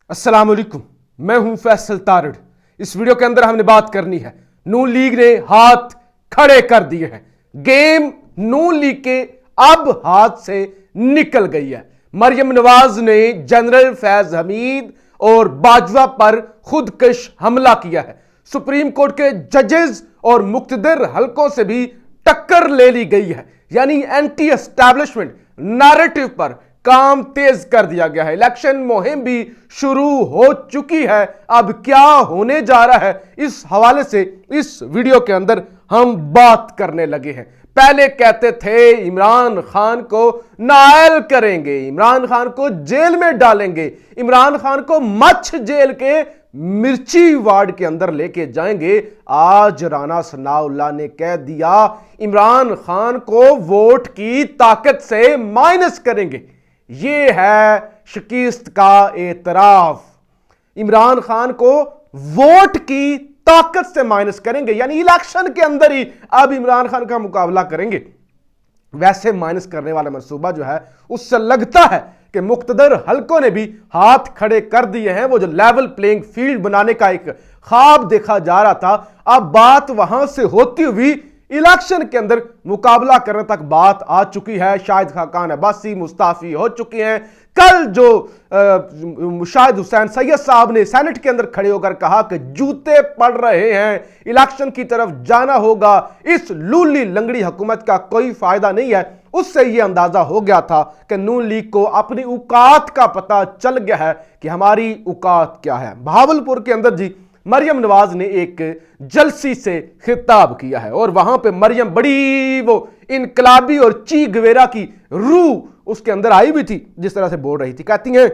अस्सलाम वालेकुम, मैं हूं फैसल तारड़। इस वीडियो के अंदर हमने बात करनी है, नून लीग ने हाथ खड़े कर दिए हैं। गेम नून लीग के अब हाथ से निकल गई है। मरियम नवाज ने जनरल फैज हमीद और बाजवा पर खुदकश हमला किया है। सुप्रीम कोर्ट के जजेस और मुक्तदर हलकों से भी टक्कर ले ली गई है, यानी एंटी एस्टैब्लिशमेंट नैरेटिव पर काम तेज कर दिया गया है। इलेक्शन मुहिम भी शुरू हो चुकी है। अब क्या होने जा रहा है, इस हवाले से इस वीडियो के अंदर हम बात करने लगे हैं। पहले कहते थे इमरान खान को नायल करेंगे, इमरान खान को जेल में डालेंगे, इमरान खान को मच्छ जेल के मिर्ची वार्ड के अंदर लेके जाएंगे। आज राना सनाउल्लाह ने कह दिया इमरान खान को वोट की ताकत से माइनस करेंगे। ये है शिकस्त का एतराफ। इमरान खान को वोट की ताकत से माइनस करेंगे, यानी इलेक्शन के अंदर ही अब इमरान खान का मुकाबला करेंगे। वैसे माइनस करने वाला मंसूबा जो है उससे लगता है कि मुक्तदर हलकों ने भी हाथ खड़े कर दिए हैं। वो जो लेवल प्लेइंग फील्ड बनाने का एक ख्वाब देखा जा रहा था, अब बात वहां से होती हुई इलेक्शन के अंदर मुकाबला करने तक बात आ चुकी है। शाहिद खाकान अब्बासी मुस्ताफी हो चुके हैं। कल जो शाहिद हुसैन सैयद साहब ने सेनेट के अंदर खड़े होकर कहा कि जूते पड़ रहे हैं, इलेक्शन की तरफ जाना होगा, इस लूली लंगड़ी हुकूमत का कोई फायदा नहीं है। उससे यह अंदाजा हो गया था कि नून लीग को अपनी औकात का पता चल गया है कि हमारी औकात क्या है। बहावलपुर के अंदर जी मरियम नवाज ने एक जलसी से खिताब किया है और वहां पे मरियम बड़ी वो इनकलाबी और ची गवेरा की रूह उसके अंदर आई भी थी, जिस तरह से बोल रही थी। कहती हैं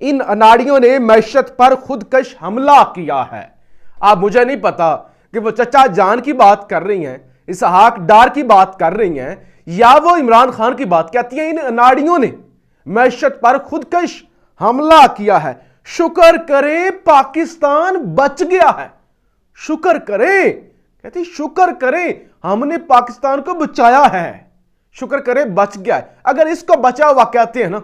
इन अनाड़ियों ने मैशत पर खुदकश हमला किया है। अब मुझे नहीं पता कि वो चचा जान की बात कर रही हैं, इसहाक डार की बात कर रही हैं, या वो इमरान खान की बात। कहती हैं इन अनाड़ियों ने मैशत पर खुदकश हमला किया है। शुक्र करें पाकिस्तान बच गया है, शुक्र करें। कहती शुक्र करें हमने पाकिस्तान को बचाया है, शुक्र करें बच गया है। अगर इसको बचा हुआ कहते हैं ना,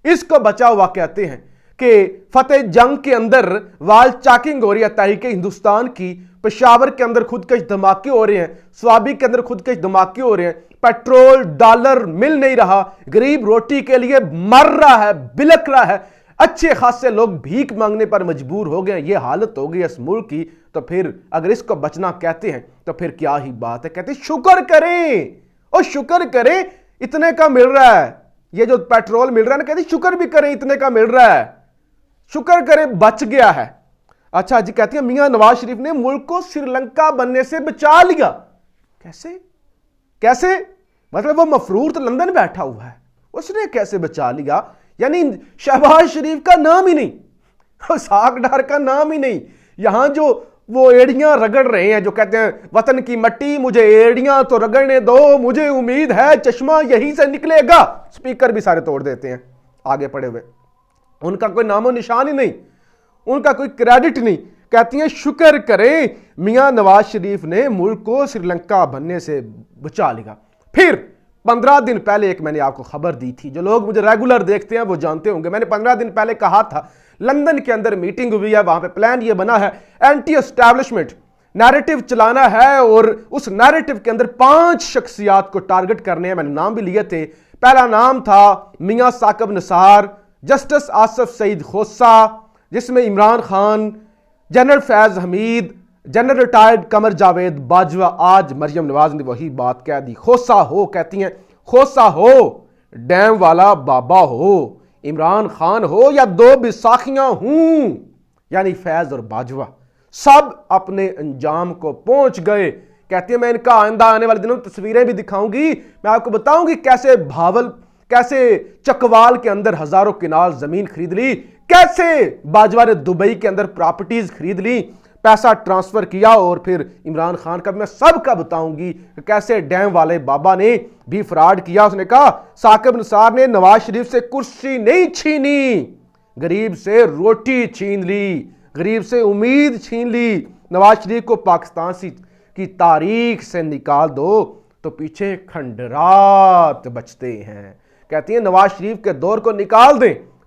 इसको बचा हुआ कहते हैं कि फतेह जंग के अंदर वाल चाकिंग हो रही है तहरीक हिंदुस्तान की, पेशावर के अंदर खुदकश धमाके हो रहे हैं, स्वाबी के अंदर खुदकश धमाके हो रहे हैं, पेट्रोल डॉलर मिल नहीं रहा, गरीब रोटी के लिए मर रहा है, बिलक रहा है, अच्छे खासे लोग भीख मांगने पर मजबूर हो गए, ये हालत हो गई इस मुल्क की। तो फिर अगर इसको बचना कहते हैं तो फिर क्या ही बात है। कहते शुक्र करें और शुक्र करें इतने का मिल रहा है, ये जो पेट्रोल मिल रहा है ना, कहते शुक्र भी करें इतने का मिल रहा है, शुक्र करें बच गया है। अच्छा जी, कहती है मियां नवाज शरीफ ने मुल्क को श्रीलंका बनने से बचा लिया। कैसे कैसे? मतलब वो मफरूर तो लंदन बैठा हुआ है, उसने कैसे बचा लिया? यानी शहबाज शरीफ का नाम ही नहीं, साग डार का नाम ही नहीं। यहां जो वो एड़ियां रगड़ रहे हैं, जो कहते हैं वतन की मट्टी मुझे एड़ियां तो रगड़ने दो, मुझे उम्मीद है चश्मा यहीं से निकलेगा, स्पीकर भी सारे तोड़ देते हैं आगे पड़े हुए। उनका कोई नामो निशान ही नहीं, उनका कोई क्रेडिट नहीं। कहती हैं शुक्र करें मियां नवाज शरीफ ने मुल्क को श्रीलंका बनने से बचा लिया। फिर 15 दिन पहले एक मैंने आपको खबर दी थी, जो लोग मुझे रेगुलर देखते हैं वो जानते होंगे। मैंने 15 दिन पहले कहा था लंदन के अंदर मीटिंग हुई है, वहां पे प्लान ये बना है एंटी एस्टैब्लिशमेंट नैरेटिव चलाना है और उस नैरेटिव के अंदर 5 शख्सियात को टारगेट करने हैं। मैंने नाम भी लिए थे। पहला नाम था मियां साकिब निसार, जस्टिस आसिफ सईद खोसा, जिसमें Imran Khan, general Faiz Hameed, general retired Qamar Javed Bajwa. आज मरियम नवाज ने वही बात कह दी, खोसा हो। कहती हैं खोसा हो, डैम वाला बाबा हो, इमरान खान हो या दो बिसाखियां हूं, यानी फैज और बाजवा सब अपने अंजाम को पहुंच गए। कहती है मैं इनका आइंदा आने वाले दिनों में तस्वीरें भी दिखाऊंगी, मैं आपको बताऊंगी कैसे चकवाल के अंदर हजारों किनाल जमीन खरीद ली, कैसे बाजवा ने दुबई के अंदर प्रॉपर्टीज खरीद ली, पैसा ट्रांसफर किया, और फिर इमरान खान का मैं सबका बताऊंगी कैसे डैम वाले बाबा ने भी फ्रॉड किया। उसने कहा साकिब निसार ने नवाज शरीफ से कुर्सी नहीं छीनी, गरीब से रोटी छीन ली, गरीब से उम्मीद छीन ली। नवाज शरीफ को पाकिस्तान की तारीख से निकाल दो तो पीछे खंडरात बचते हैं। कहती है नवाज शरीफ के दौर को निकाल दें